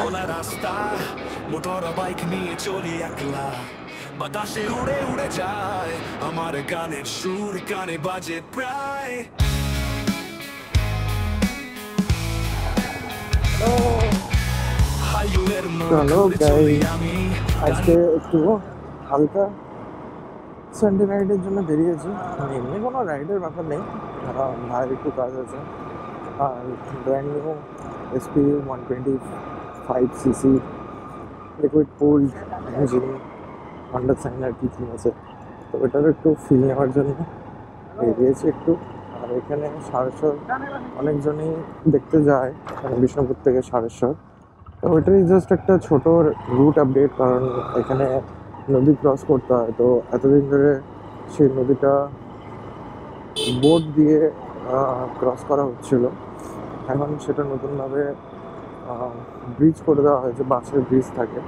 খোলা রাস্তা motor bike নিয়ে চলি একলা বাতাসে উড়ে উড়ে যায় আমার গানের সুর কানে বাজে প্রায় হাইওয়ের চলো গাইস, আজকে একটু হালকা সানডে রাইডের জন্য বেরিয়েছি। এমনি কোনো রাইডের ব্যাপার নেই, ভাইয়ের একটু কাজ আছে। আর brand new SP 125cc liquid cooled engine Honda Shine আর কি আছে, তো এটার একটু ফিল নেওয়ার জন্য বেরিয়েছি একটু। আর এখানে সারেশ্বর অনেকজনই দেখতে যায়, মানে বিষ্ণুপুর থেকে সারেশ্বর। তো ওইটাই জাস্ট একটা ছোট রুট আপডেট, কারণ এখানে নদী ক্রস করতে হয়। তো এতদিন ধরে সেই নদীটা বোট দিয়ে ক্রস করা হচ্ছিল, এখন সেটা নতুনভাবে ব্রিজ করে দেওয়া হয়েছে। বাঁশের ব্রিজ থাকে,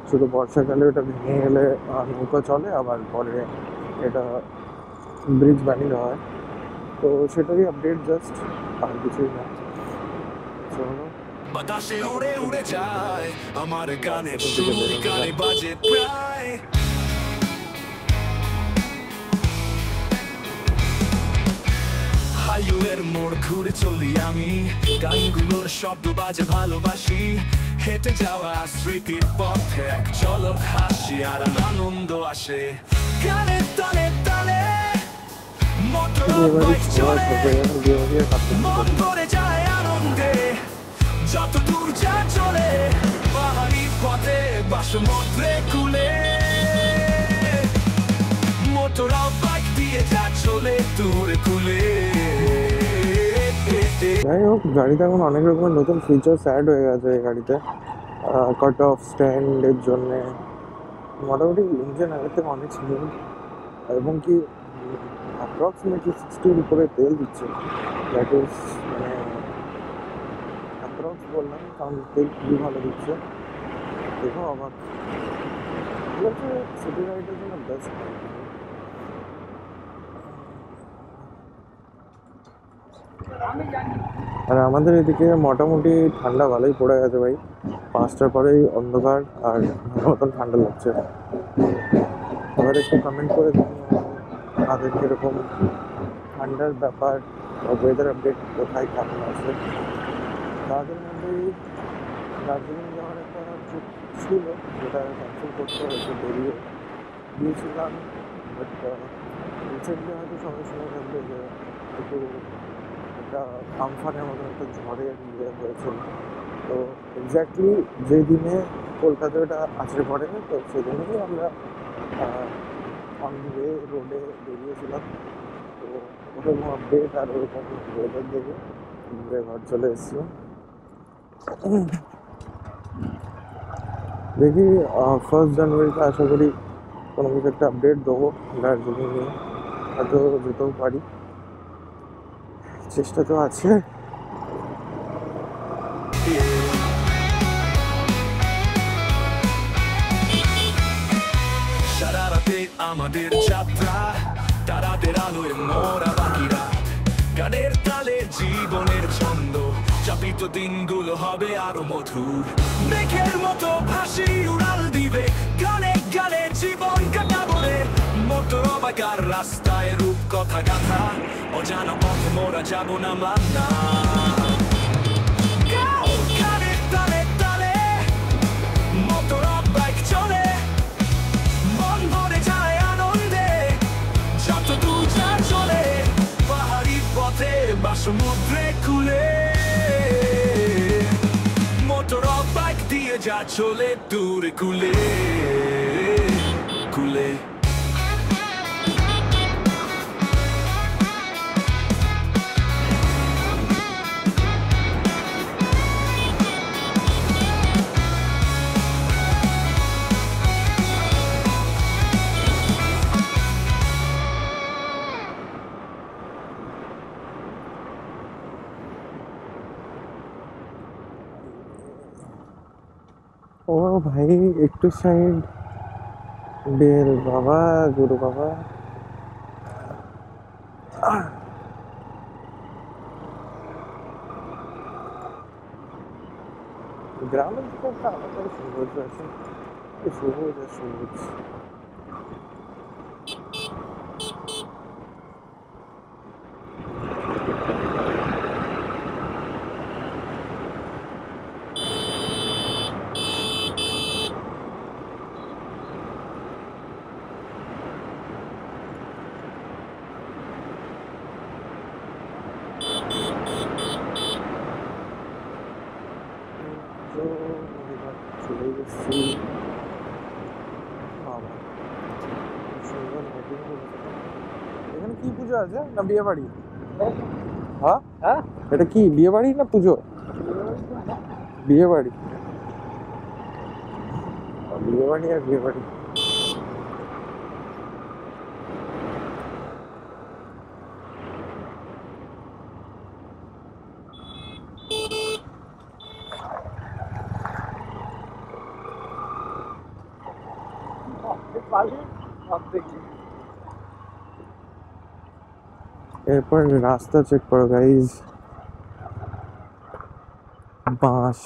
শুধু বর্ষাকালে ওটা ভেঙে গেলে নৌকা চলে, আবার পরে এটা ব্রিজ বানিয়ে দেওয়া হয়। তো সেটারই আপডেট জাস্ট, আর কিছুই না। চলো বাতাসে উড়ে উড়ে যায় আমার গানের সুর কানে বাজে প্রায় হাইওয়ের মোড় ঘুরে চলি আমি গানগুলোর শব্দ বাজে ভালোবাসি হেঁটে যাওয়া স্মৃতির পথে এক ঝলক হাসি আর আনন্দ আসে গানের তালে তালে মোটর বাইক চলে মন ভরে যায় আনন্দে যত দূর যা চলে পাহাড়ি পথে বা সমুদ্রে কুলে মোটর বাইক দিয়ে যা চলে দূরে কুলে। যাই হোক, গাড়িতে এখন অনেক রকমের নতুন ফিচার্স অ্যাড হয়ে গেছে এই গাড়িতে। কাট অফ স্ট্যান্ডের জন্যে মোটামুটি ইঞ্জিন আগের থেকে অনেক স্মুথ, এবং কি অ্যাপ্রক্সিমেটলি 60-র উপরে তেল দিচ্ছে। দ্যাট ইজ মানে অ্যাপ্রক্স বললাম, কারণ তেল খুবই ভালো দিচ্ছে। দেখো অবাক, এগুলো হচ্ছে সিটি রাইডের জন্য বেস্ট। আর আমাদের এদিকে মোটামুটি ঠান্ডা ভালোই পড়ে গেছে ভাই, 5টার পরেই অন্ধকার আর মতন ঠান্ডা লাগছে। এবার একটু কমেন্ট করে জানিও তাদের কীরকম ঠান্ডার ব্যাপার, ওয়েদার আপডেট কোথায় কেমন আছে। তাদের মধ্যেই দার্জিলিং যাওয়ার একটা ট্রিপ ছিল, যেটা ক্যান্সেল করতে হয়েছে, বেরিয়ে গিয়েছিলাম। বাট রিসেন্টলি হয়তো সবাই শুনে থাকবে যে একটু একটা আমফানের মতো একটা ঝড়ের ইয়ে হয়েছিল। তো এক্স্যাক্টলি যে দিনে কলকাতায় ওটা আছড়ে পড়ে, তো সেদিনেই আমরা অন দি ওয়ে রোডে বেরিয়েছিলাম। তো ওরকম আপডেট আর ওরকম ওয়েদার দেখে ঘুরে ঘর চলে এসেছি। দেখি 1 জানুয়ারিতে আশা করি কোনো কিছু একটা আপডেট দেবো দার্জিলিং নিয়ে, হয়তো যেতেও পারি, চেষ্টা তো আছে। সারা রাতে আমাদের যাত্রা তারাদের আলোয় মোরা বাকিরা গানের তালে জীবনের ছন্দ চাপিত দিনগুলো হবে আরো মধুর মেঘের মতো ভাসি উড়াল দিবে গানে গানে জীবন কাটাবো রে মোটর বাইকার রাস্তায় রূপ কথা গাথা অজানা পথ মোরা যাবো না মান্না গানের তালে তালে মোটর বাইক চলে মন ভরে যায় আনন্দে যত দূর যা চলে পাহাড়ি পথে বা সমুদ্রে কুলে মোটর বাইক দিয়ে যা চলে দূরে কুলে কুলে। ও ভাই একটু সাইড বেল বাবা, গুরু বাবা। গ্রামের দিকে একটা আলাদা সৌন্দর্য আছে, এই সবুজ আর সবুজ। তো এবার চলে গেছি বাবা, কি সুন্দর লাইটিং করেছে। এখানে কি পুজো আছে না বিয়ে বাড়ি? হ্যাঁ, হ্যাঁ, এটা কি বিয়ে বাড়ি না পুজো? বিয়ে বাড়ি, বিয়ে বাড়ি আর বিয়ে বাড়ি। এরপর রাস্তা চেক করো গাইজ, বাঁশ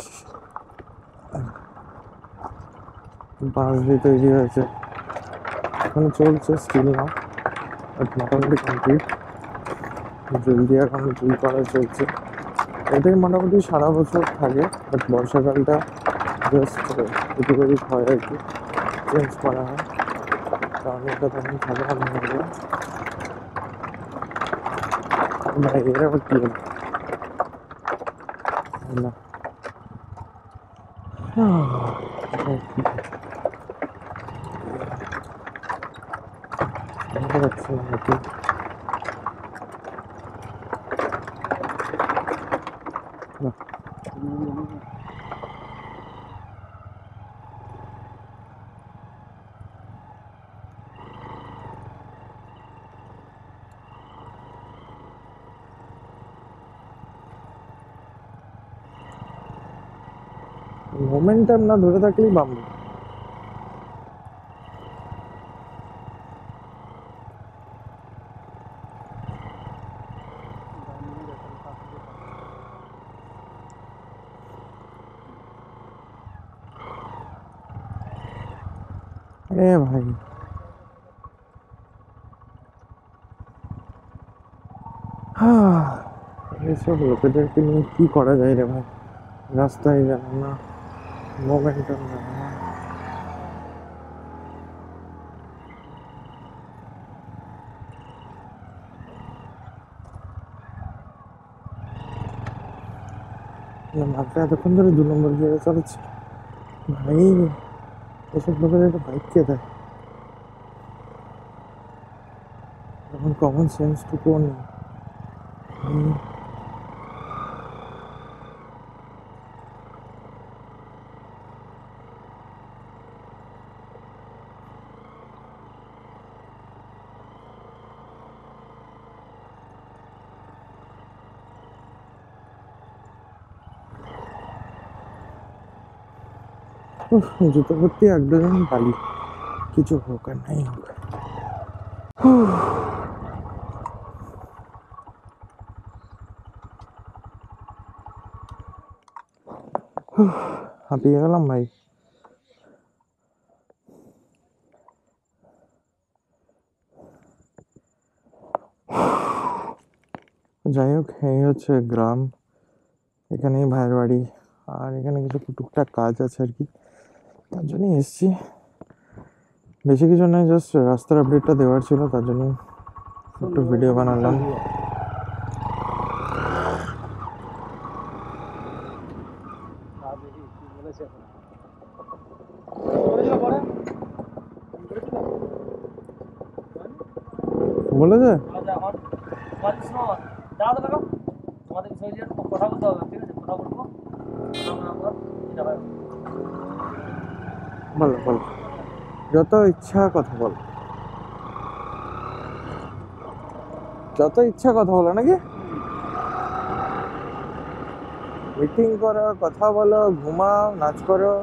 বাঁশ দিয়ে তৈরি হয়েছে, এখন চলছে স্টিল না, বাট মোটামুটি কমপ্লিট। জলদি এখন দুই করা চলছে। এটাই মোটামুটি সারা বছর থাকে, বাট বর্ষাকালটা জাস্ট এদিক ওদিক হয় আর কি, চেঞ্জ করা হয়, কারণ এটা তখন থাকে না মনে হয়। ভাই এর আবার কি হলো না, বুঝতে পারছি না নাকি। না, মোমেন্টাম না ধরে থাকলেই বাম্বু। আরে ভাই এইসব লোকেদেরকে নিয়ে কি করা যায় রে ভাই, রাস্তায় জানে না, মোমেন্টাম জানে না। মাত্র এতক্ষণ ধরে 2 নম্বর গিয়ে চালাচ্ছে ভাই, এসব লোকেদের একটা বাইক কে দেয়, এখন কমন সেন্সটুকুও নেই। জুতো ভর্তি 1-2 জন বালি, কিছু হোক আর নাই হোক। হাঁপিয়ে গেলাম ভাই। যাই হোক, এই হচ্ছে গ্রাম, এখানেই ভাইয়ের বাড়ি, আর এখানে কিছু টুকটাক কাজ আছে আর কি, তার জন্যই এসছি। বেশি কিছু নয়, জাস্ট রাস্তার আপডেটটা দেওয়ার ছিল, তার জন্য একটু ভিডিও বানালাম। বলেছে বলো বলো, যত ইচ্ছা কথা বল, যত ইচ্ছা কথা বলো নাকি, মিটিং করো, কথা বলো, ঘুমাও, নাচ করো।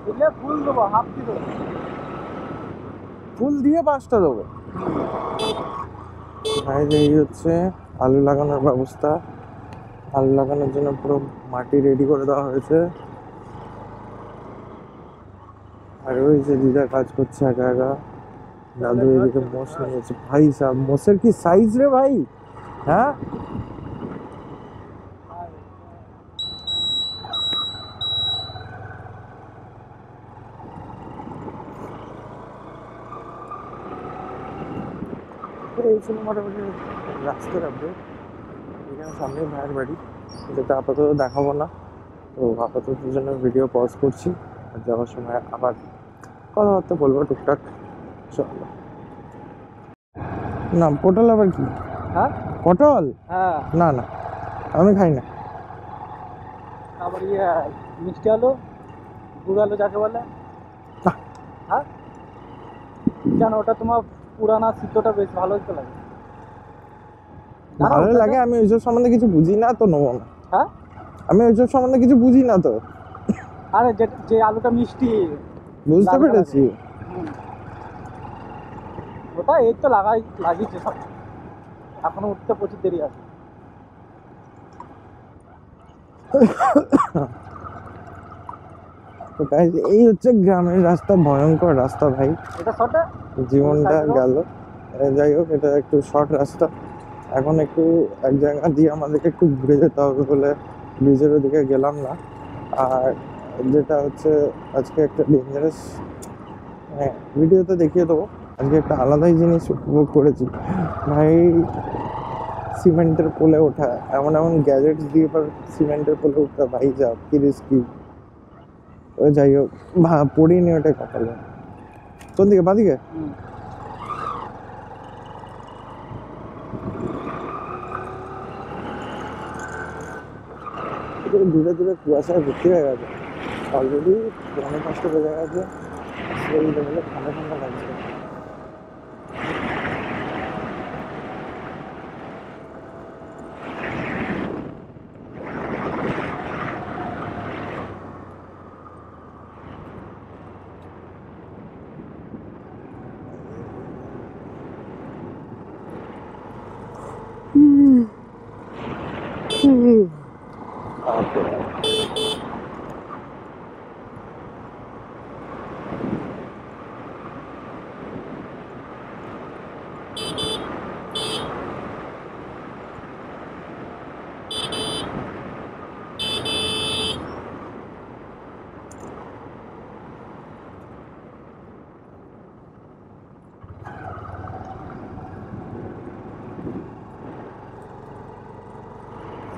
দিলে ফুল দেবো, হাফ দিয়ে দেবো। ফুল দিয়ে 5টা দেবো ভাই। এই হচ্ছে আলু লাগানোর ব্যবস্থা। আলু লাগানোর জন্য পুরো মাটি রেডি করে দেওয়া হয়েছে। আর ওই যে দিদা কাজ করছে একা একা। দাদু এদিকে মোষ নিয়েছে। ভাই সাহেব, মোষের কি সাইজ রে ভাই! হ্যাঁ, এই ছিল মোটামুটি রাস্তার আপডেট। এখানে সামনে ভাইয়ের বাড়ি, যেটা আপাতত দেখাবো না। তো আপাতত জন্য ভিডিও পজ করছি, আর যাওয়ার সময় আবার কথাবার্তা বলবো টুকটাক। চলো। না, পটল আবার কি? হ্যাঁ পটল? হ্যাঁ, না না, আমি খাই না। আবার মিষ্টি আলু, গুড় আলু যাকে বলে। আহ। হ্যাঁ, কেন ওটা তোমার পুরানা সিদ্ধটা বেশ ভালো হতে লাগে। জানো ভালো ওটাকে? লাগে, আমি ওইসব সম্বন্ধে কিছু বুঝি না, তো নেবো না। হ্যাঁ, আমি ওইসব সম্বন্ধে কিছু বুঝি না তো। আরে যে আলুটা মিষ্টি, বুঝতে লাল পেরেছি। হুম, ওটা এই তো লাগিয়েছে সব, এখনো উঠতে প্রচুর দেরি আছে। তো guys, এই হচ্ছে গ্রামের রাস্তা, ভয়ঙ্কর রাস্তা ভাই। এটা শর্টে জীবনটা গেল। যাই হোক, এটা একটু শর্ট রাস্তা। এখন একটু এক জায়গা দিয়ে আমাদেরকে একটু ঘুরে যেতে হবে বলে ব্রিজের ওদিকে গেলাম না। আর যেটা হচ্ছে, আজকে একটা ডেঞ্জারাস, হ্যাঁ ভিডিওতে দেখিয়ে দেবো। আজকে একটা আলাদাই জিনিস উপভোগ করেছি ভাই। সিমেন্টের পোলে ওঠা, এমন এমন গ্যাজেটস দিয়ে পর সিমেন্টের পোলে উঠা, ভাই যা কি রিস্কি। ও যাই হোক, পড়িনি ওটা কপালে। কোন দিকে? বাদিকে? দূরে দূরে কুয়াশায় ভর্তি হয়ে গেছে অলরেডি। অনেক কষ্ট বেজে গেছে, সেই লেভেলে ঠান্ডা ঠান্ডা লাগছে।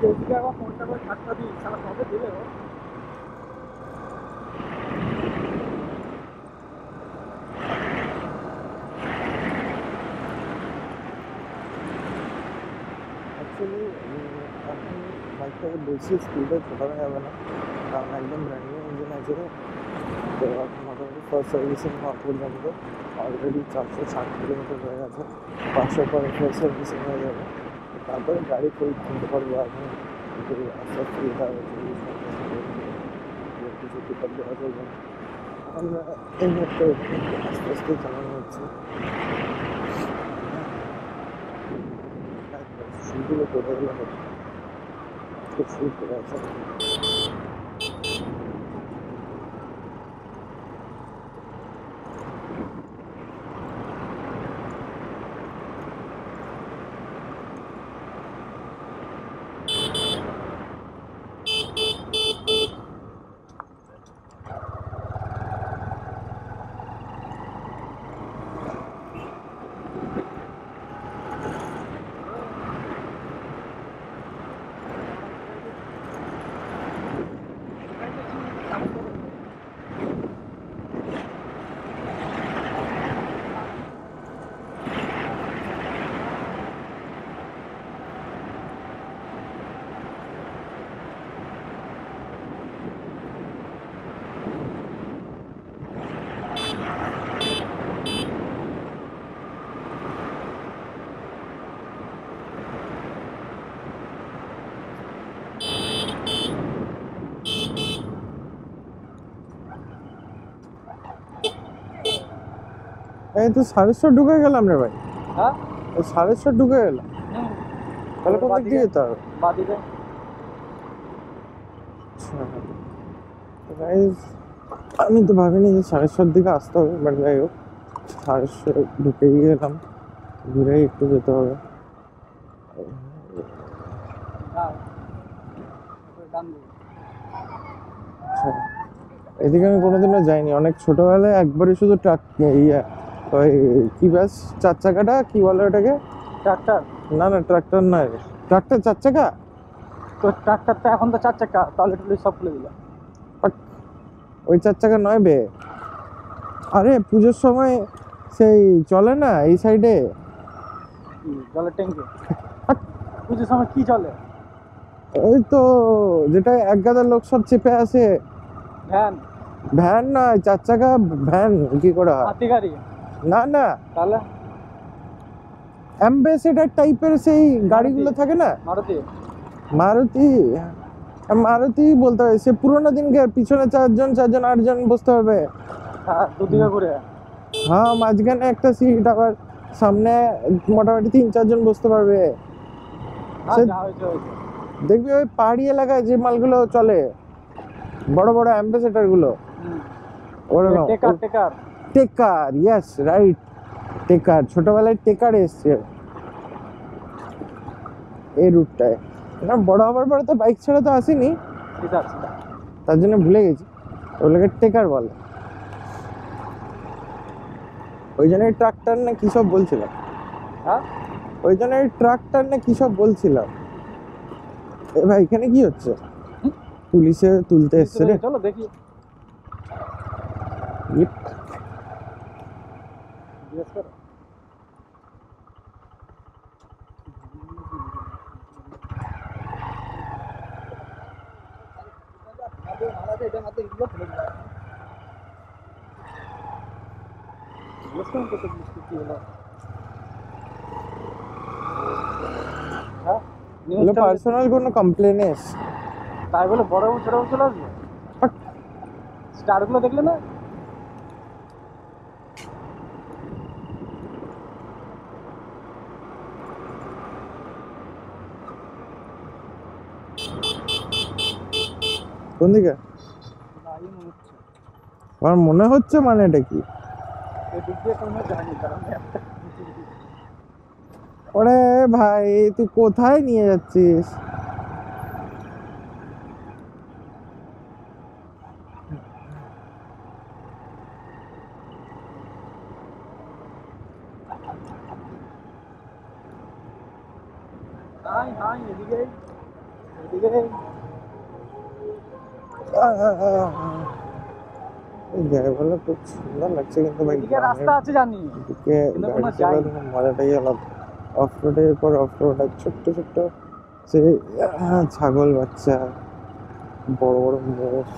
সেদিকে আবার ফোনটা করে ঠাট্টা দিই, সারা কবে দিলে ও। অ্যাকচুয়ালি এখন বাইকটাকে বেশি স্পিডে ছোটানো যাবে না, কারণ একদম ব্র্যান্ড নিউ ইঞ্জিন আছে। তো এখন মোটামুটি ফার্স্ট সার্ভিসিং হওয়া পর্যন্ত অলরেডি 460 কিলোমিটার হয়ে গেছে। 500 পরে ফার্স্ট সার্ভিসিং হয়ে যাবে, তারপরে গাড়ি ফুল কিনতে পারবো। এখন একটু আস্তে আস্তে যেতে হবে, কিছু পিকআপ দেওয়া চলবে না। আমরা এই মুহূর্তে আস্তে আস্তে চালানো হচ্ছে। শুরুগুলো করে গেলে হতো, খুব শুরু করে আছে। এই তো 7:30 ঢুকে গেলাম রে ভাই। হ্যাঁ 7:30 ঢুকে গেলাম, তাহলে কোন দিক দিয়ে যেতে হবে? বাদিকে। আচ্ছা গাইস, আমি তো ভাবিনি যে 7:30 দিকে আসতে হবে, বাট যাই হোক 7:30 ঢুকেই গেলাম, ঘুরেই একটু যেতে হবে। হ্যাঁ ডান দিকে। আচ্ছা, এদিকে আমি কোনোদিনও যাইনি, অনেক ছোটবেলায় একবারই শুধু ট্রাক ইয়ে ওই কি বাস 4 চাকাটা কি বলে ওটাকে? ট্রাক্টর। না না ট্রাক্টর নয়, ট্রাক্টর 4 চাকা। তো ট্রাক্টরটা এখন তো 4 চাকা, তাহলে টুলি সব খুলে দিল। ওই 4 চাকা নয় বে, আরে পুজোর সময় সেই চলে না এই সাইডে জলের ট্যাঙ্কি পুজোর সময় কি চলে? ওই তো যেটা এক গাদা লোক সব চেপে আসে। ভ্যান। ভ্যান নয়, 4 চাকা ভ্যান কি করে হয়? হাতি গাড়ি। না না, তাহলে অ্যাম্বাসেডার টাইপের সেই গাড়িগুলো থাকে না। মারুতি। মারুতি, মারুতি বলতে হয়, সে পুরোনো দিনকার, পিছনে 4 জন 8 জন বসতে হবে। হ্যাঁ দুদিকে ঘুরে। হ্যাঁ মাঝখানে একটা সিট, আবার সামনে মোটামুটি 3-4 জন বসতে পারবে। হ্যাঁ যা হয়েছে হয়েছে। দেখবি ওই পাহাড়ি এলাকায় যে মালগুলো চলে, বড় বড় অ্যাম্বাসেডার গুলো, ওরকম। টেকার টেকার টেকার, ইয়েস রাইট, টেকার। ছোটবেলায় টেকার এসছে এই রুটটায়। না বড় হবার পরে তো বাইক ছাড়া তো আসেনি, ঠিক আছে। তার জন্য ভুলে গেছি ওগুলোকে টেকার বলে। ওই জন্য ট্রাক্টর না কি সব বলছিলাম। হ্যাঁ ওই জন্য ট্রাক্টর না কি সব বলছিলাম। এ ভাই এখানে কি হচ্ছে? পুলিশে তুলতে এসছে রে। চলো দেখি। ইপ, জিজ্ঞেস করো। হ্যাঁ এগুলো পার্সোনাল কোনো কমপ্লেন এসছে? তাই বলে বড় ছোট চলে আসবে? স্টারগুলো দেখলে না? কোন দিকে? আমার মনে হচ্ছে, মানে এটা কি? এদিক দিয়ে কোনো জানি, কারণ ওরে ভাই তুই কোথায় নিয়ে যাচ্ছিস? হাই হাই এদিকে এদিকে। এই জায়গাগুলো খুব সুন্দর লাগছে, কিন্তু ভাই এদিকে রাস্তা আছে জানি, এদিকে কিন্তু গাড়ি কোনো চালানোর যাইনি। মজাটাই আলাদা। অফ রোডের পর অফ রোড, আর ছোট্ট ছোট্ট সে ছাগল বাচ্চা, বড় বড় মোষ,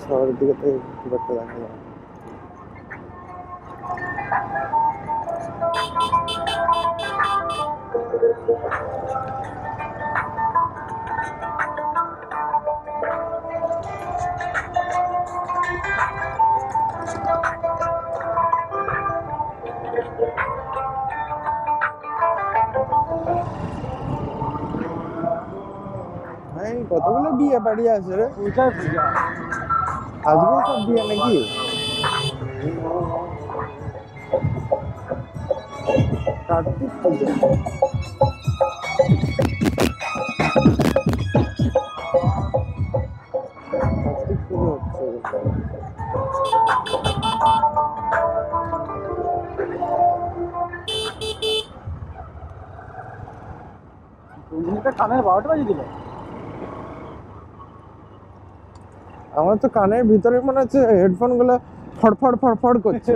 শহরের দিকে তো খুব একটা দেখা যায় না। ভাই কতগুলো বিয়ে বাড়ি আছে রে পূজায় পূজা। আজকে, সব বিয়ে নাকি? কার্তিক পুজো, কার্তিক পুজো হচ্ছে। মিনিটে কানের 12টা বাজিয়ে দিল। আমার তো কানের ভিতরে মনে হচ্ছে হেডফোন গুলো ফড়ফড় ফড়ফড় করছে।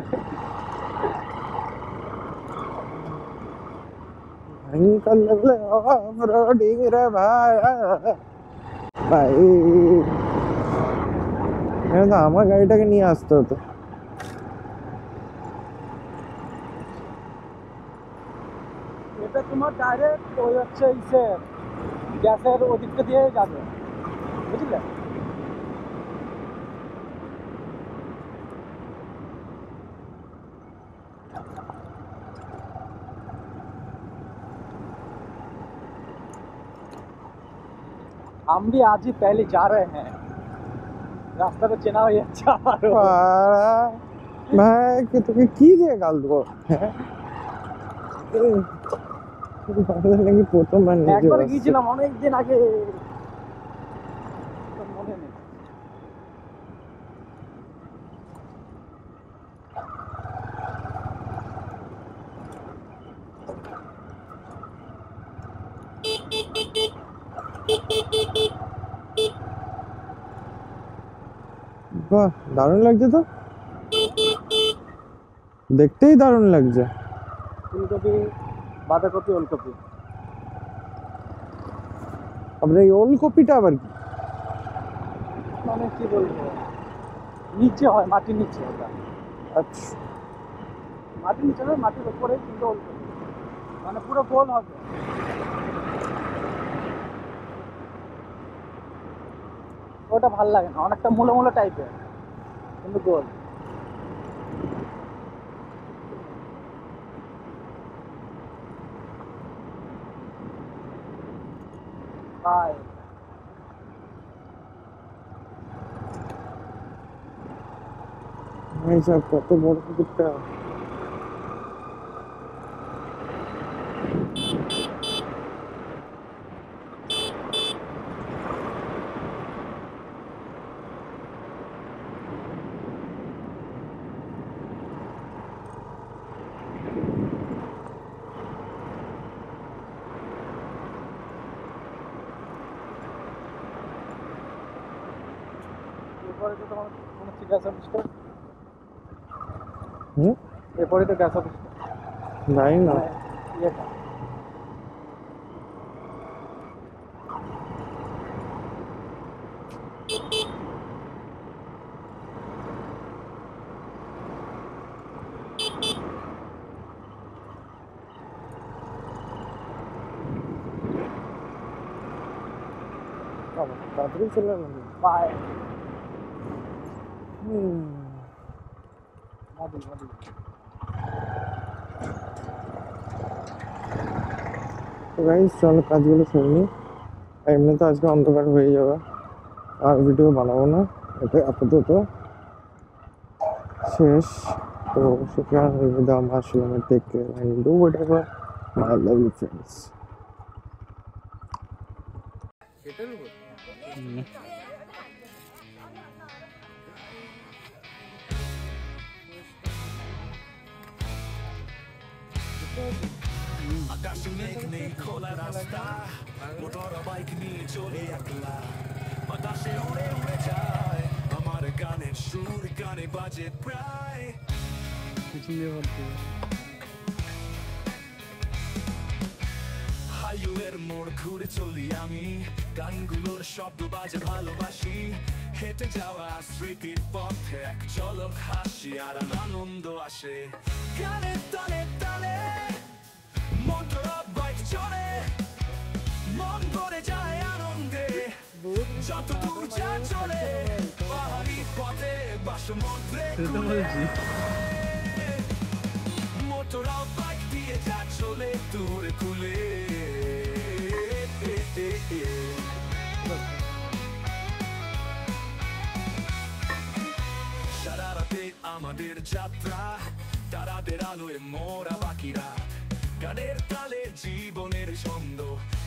ভয়ঙ্কর লাগলে অফরোডিং রে ভাই। ভাই এখানে তো আমার গাড়িটাকে নিয়ে আসতে হতো। এটা তোমার ডাইরেক্ট ওই হচ্ছে ইসে গ্যাসের ওদিকটা দিয়ে যাবে, বুঝলে? हम भी आज ही पहले जा रहे हैं रास्ता तो চেনা হয়ে যাচ্ছে আমারও ভাই কি তোকে কি দিয়ে গাল দেবো হ্যাঁ নাকি প্রথমবার নিজে একবার আসছে। গিয়েছিলাম অনেক দিন আগে তো মনে নেই বাহ দারুণ লাগছে তো দেখতেই দারুণ লাগছে ফুলকপি বাঁধাকপি ওলকপি আপনার এই ওলকপিটা আবার কি মানে কি বলবো নিচে হয় মাটির নিচে ওটা আচ্ছা মাটির নিচে নয় মাটির উপরে কিন্তু ওলকপি মানে পুরো গোল হবে ওটা ভাল লাগে না অনেকটা মুলো মুলো টাইপের কিন্তু গোল ভাই ভাই সাহেব কত বড় কুকুরটা এরপরে তো তোমার কোনো গ্যাস অফিসটা হুম এরপরে তো গ্যাস অফিসটা নাই না ইয়েটা তাড়াতাড়ি চলে এলাম বাই হুম মডেল মডেল তো গাইস চলো কাজগুলো সেরে নিই এমনি তো আজকে অন্ধকার হয়ে যাবে আর ভিডিও বানাবো না এটা আপাতত শেষ তো সেখানে with mushroom take care and do whatever my lovely friends আকাশে মেঘ নেই খোলা রাস্তা মোটর বাইক নিয়ে চলে একলা বাতাসে উড়ে উড়ে যায় আমার গানের সুর গানে বাজে প্রায় হাইওয়ের মোড় ঘুরে চলি আমি গানগুলোর শব্দ বাজে ভালোবাসি হেঁটে যাওয়া স্মৃতির পথে এক ঝলক হাসি আর আনন্দ আসে গানের তালে তালে মোটর বাইক চলে মন ভরে যায় আনন্দে যত দূর যা চলে পাহাড়ি পথে বা সমুদ্রে মোটর বাইক দিয়ে যা চলে দূরে কুলে সারা রাতে আমাদের যাত্রা তারাদের আলোয় মোরা বাকিরা গানের তালে জীবনের ছন্দ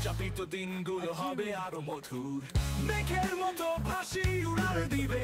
চাপিত দিনগুলো হবে আরো মধুর মেঘের মতো ভাসি উড়াল দিবে